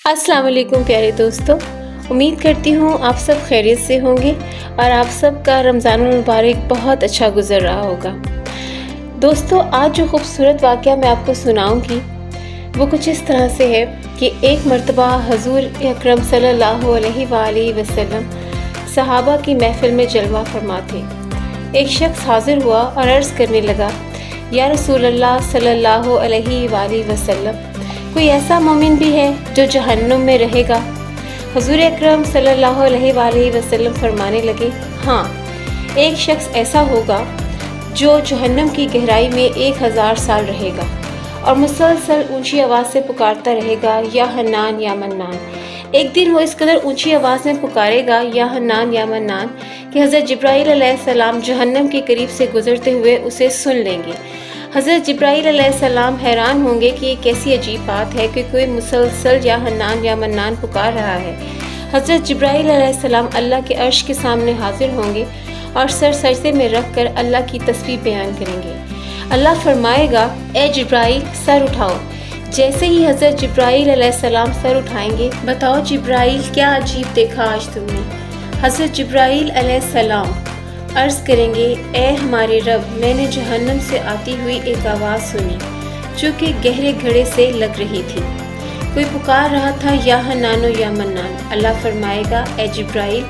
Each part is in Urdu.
السلام علیکم پیارے دوستو، امید کرتی ہوں آپ سب خیریت سے ہوں گے اور آپ سب کا رمضان المبارک بہت اچھا گزر رہا ہوگا۔ دوستو، آج جو خوبصورت واقعہ میں آپ کو سناؤں گی وہ کچھ اس طرح سے ہے کہ ایک مرتبہ حضور اکرم صلی اللہ علیہ وآلہ وسلم صحابہ کی محفل میں جلوہ فرما تھے۔ ایک شخص حاضر ہوا اور عرض کرنے لگا، یا رسول اللہ صلی اللہ علیہ وآلہ وسلم، کوئی ایسا مومن بھی ہے جو جہنم میں رہے گا؟ حضور اکرم صلی اللہ علیہ وآلہ وسلم فرمانے لگے، ہاں، ایک شخص ایسا ہوگا جو جہنم کی گہرائی میں 1000 سال رہے گا اور مسلسل اونچی آواز سے پکارتا رہے گا، یا حنان یا منان۔ ایک دن وہ اس قدر اونچی آواز میں پکارے گا، یا حنان یا منان، کہ حضرت جبرائیل علیہ السلام جہنم کے قریب سے گزرتے ہوئے اسے سن لیں گے۔ حضرت جبرائیل علیہ السلام حیران ہوں گے کہ یہ کیسی عجیب بات ہے کہ کوئی مسلسل یا حنان یا منان پکار رہا ہے۔ حضرت جبرائیل علیہ السلام اللہ کے عرش کے سامنے حاضر ہوں گے اور سر سجدے میں رکھ کر اللہ کی تسبیح بیان کریں گے۔ اللہ فرمائے گا، اے جبرائیل، سر اٹھاؤ۔ جیسے ہی حضرت جبرائیل علیہ السلام سر اٹھائیں گے، بتاؤ جبرائیل، کیا عجیب دیکھا آج تم نے؟ حضرت جبرائیل علیہ السلام عرض کریں گے، اے ہمارے رب، میں نے جہنم سے آتی ہوئی ایک آواز سنی جو کہ گہرے گھڑے سے لگ رہی تھی۔ کوئی پکار رہا تھا، یا حنان و یا منان۔ اللہ فرمائے گا، اے جبرائیل،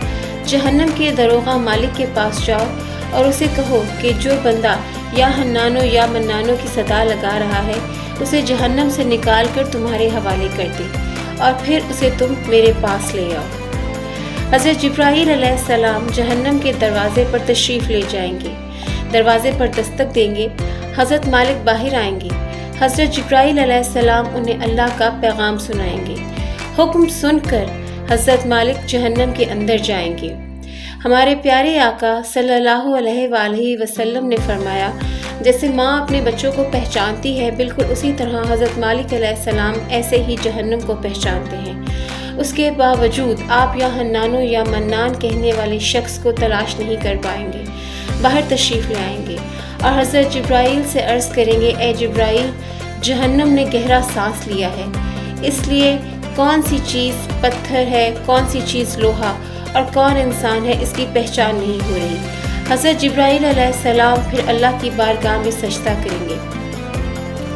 جہنم کے داروغہ مالک کے پاس جاؤ اور اسے کہو کہ جو بندہ یا حنان و یا منانوں کی صدا لگا رہا ہے اسے جہنم سے نکال کر تمہارے حوالے کر دے اور پھر اسے تم میرے پاس لے آؤ۔ حضرت جبرائیل علیہ السلام جہنم کے دروازے پر تشریف لے جائیں گے، دروازے پر دستک دیں گے، حضرت مالک باہر آئیں گے۔ حضرت جبرائیل علیہ السلام انہیں اللہ کا پیغام سنائیں گے۔ حکم سن کر حضرت مالک جہنم کے اندر جائیں گے۔ ہمارے پیارے آقا صلی اللہ علیہ وآلہ وسلم نے فرمایا، جیسے ماں اپنے بچوں کو پہچانتی ہے، بالکل اسی طرح حضرت مالک علیہ السلام ایسے ہی جہنم کو پہچانتے ہیں۔ اس کے باوجود آپ یا حنانو یا منان کہنے والے شخص کو تلاش نہیں کر پائیں گے۔ باہر تشریف لے آئیں گے اور حضرت جبرائیل سے عرض کریں گے، اے جبرائیل، جہنم نے گہرا سانس لیا ہے، اس لیے کون سی چیز پتھر ہے، کون سی چیز لوہا اور کون انسان ہے، اس کی پہچان نہیں ہو رہی۔ حضرت جبرائیل علیہ السلام پھر اللہ کی بارگاہ میں سجدہ کریں گے۔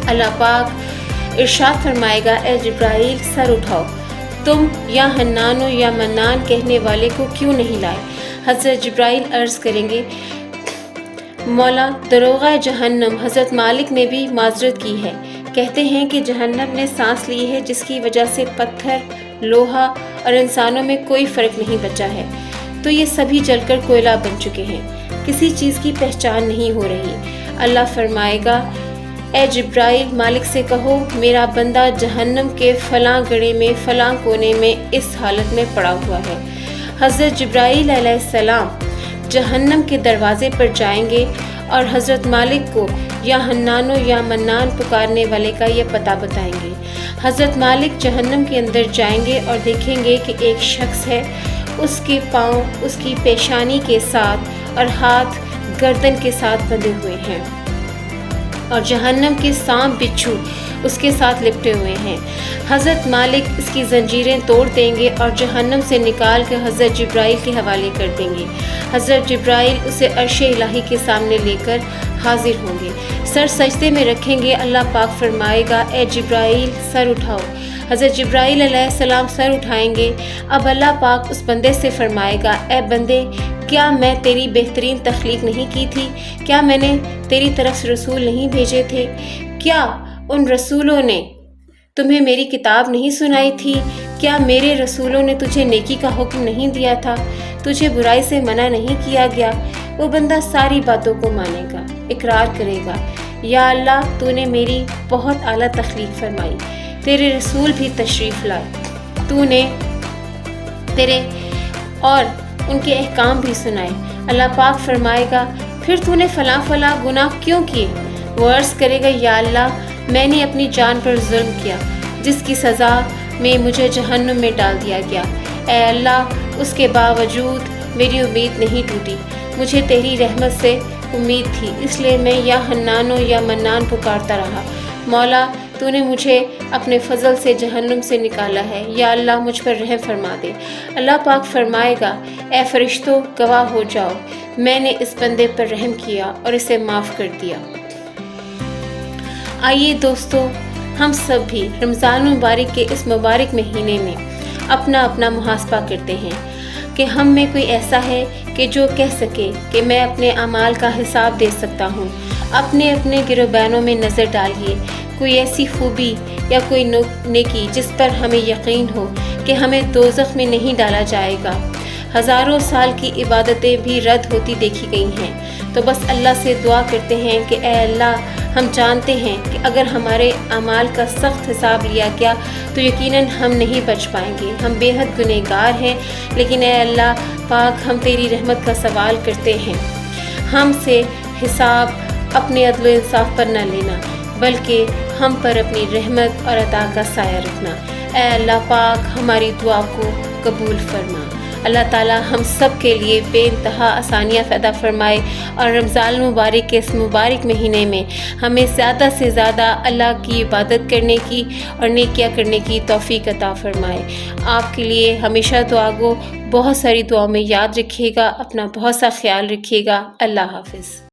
اللہ پاک ارشاد فرمائے گا، اے جبرائیل، سر اٹھاؤ، تم یا حنانو یا منان کہنے والے کو کیوں نہیں لائے؟ حضرت جبرائیل عرض کریں گے، مولا، داروغہ جہنم حضرت مالک نے بھی معذرت کی ہے، کہتے ہیں کہ جہنم نے سانس لی ہے جس کی وجہ سے پتھر، لوہا اور انسانوں میں کوئی فرق نہیں بچا ہے، تو یہ سبھی جل کر کوئلہ بن چکے ہیں، کسی چیز کی پہچان نہیں ہو رہی۔ اللہ فرمائے گا، اے جبرائیل، مالک سے کہو میرا بندہ جہنم کے فلاں گڑھے میں فلاں کونے میں اس حالت میں پڑا ہوا ہے۔ حضرت جبرائیل علیہ السلام جہنم کے دروازے پر جائیں گے اور حضرت مالک کو یا حنانو یا منان پکارنے والے کا یہ پتہ بتائیں گے۔ حضرت مالک جہنم کے اندر جائیں گے اور دیکھیں گے کہ ایک شخص ہے، اس کے پاؤں اس کی پیشانی کے ساتھ اور ہاتھ گردن کے ساتھ بندھے ہوئے ہیں اور جہنم کے سانپ بچھو اس کے ساتھ لپٹے ہوئے ہیں۔ حضرت مالک اس کی زنجیریں توڑ دیں گے اور جہنم سے نکال کر حضرت جبرائیل کے حوالے کر دیں گے۔ حضرت جبرائیل اسے عرش الہی کے سامنے لے کر حاضر ہوں گے، سر سجدے میں رکھیں گے۔ اللہ پاک فرمائے گا، اے جبرائیل، سر اٹھاؤ۔ حضرت جبرائیل علیہ السلام سر اٹھائیں گے۔ اب اللہ پاک اس بندے سے فرمائے گا، اے بندے، کیا میں تیری بہترین تخلیق نہیں کی تھی؟ کیا میں نے تیری طرف رسول نہیں بھیجے تھے؟ کیا ان رسولوں نے تمہیں میری کتاب نہیں سنائی تھی؟ کیا میرے رسولوں نے تجھے نیکی کا حکم نہیں دیا تھا؟ تجھے برائی سے منع نہیں کیا گیا؟ وہ بندہ ساری باتوں کو مانے گا، اقرار کرے گا، یا اللہ، تو نے میری بہت اعلیٰ تخلیق فرمائی، تیرے رسول بھی تشریف لائے، تو نے تیرے اور ان کے احکام بھی سنائے۔ اللہ پاک فرمائے گا، پھر تو نے فلاں فلاں گناہ کیوں کیے؟ وہ عرض کرے گا، یا اللہ، میں نے اپنی جان پر ظلم کیا جس کی سزا میں مجھے جہنم میں ڈال دیا گیا۔ اے اللہ، اس کے باوجود میری امید نہیں ٹوٹی، مجھے تیری رحمت سے امید تھی، اس لیے میں یا حنانو یا منان پکارتا رہا۔ مولا، تو نے مجھے اپنے فضل سے جہنم سے نکالا ہے، یا اللہ مجھ پر رحم فرما دے۔ اللہ پاک فرمائے گا، اے فرشتوں گواہ ہو جاؤ، میں نے اس بندے پر رحم کیا اور اسے معاف کر دیا۔ آئیے دوستو، ہم سب بھی رمضان المبارک کے اس مبارک مہینے میں اپنا اپنا محاسبہ کرتے ہیں کہ ہم میں کوئی ایسا ہے کہ جو کہہ سکے کہ میں اپنے اعمال کا حساب دے سکتا ہوں۔ اپنے گروبانوں میں نظر ڈالیے، کوئی ایسی خوبی یا کوئی نیکی جس پر ہمیں یقین ہو کہ ہمیں دوزخ میں نہیں ڈالا جائے گا۔ ہزاروں سال کی عبادتیں بھی رد ہوتی دیکھی گئی ہیں، تو بس اللہ سے دعا کرتے ہیں کہ اے اللہ، ہم جانتے ہیں کہ اگر ہمارے اعمال کا سخت حساب لیا گیا تو یقیناً ہم نہیں بچ پائیں گے، ہم بے حد گنہگار ہیں، لیکن اے اللہ پاک ہم تیری رحمت کا سوال کرتے ہیں، ہم سے حساب اپنے عدل و انصاف پر نہ لینا، بلکہ ہم پر اپنی رحمت اور عطا کا سایہ رکھنا۔ اے اللہ پاک ہماری دعا کو قبول فرما۔ اللہ تعالیٰ ہم سب کے لیے بے انتہا آسانیاں پیدا فرمائے اور رمضان المبارک کے اس مبارک مہینے میں ہمیں زیادہ سے زیادہ اللہ کی عبادت کرنے کی اور نیکیاں کرنے کی توفیق عطا فرمائے۔ آپ کے لیے ہمیشہ دعا گو، بہت ساری دعاؤں میں یاد رکھیے گا، اپنا بہت سا خیال رکھیے گا۔ اللہ حافظ۔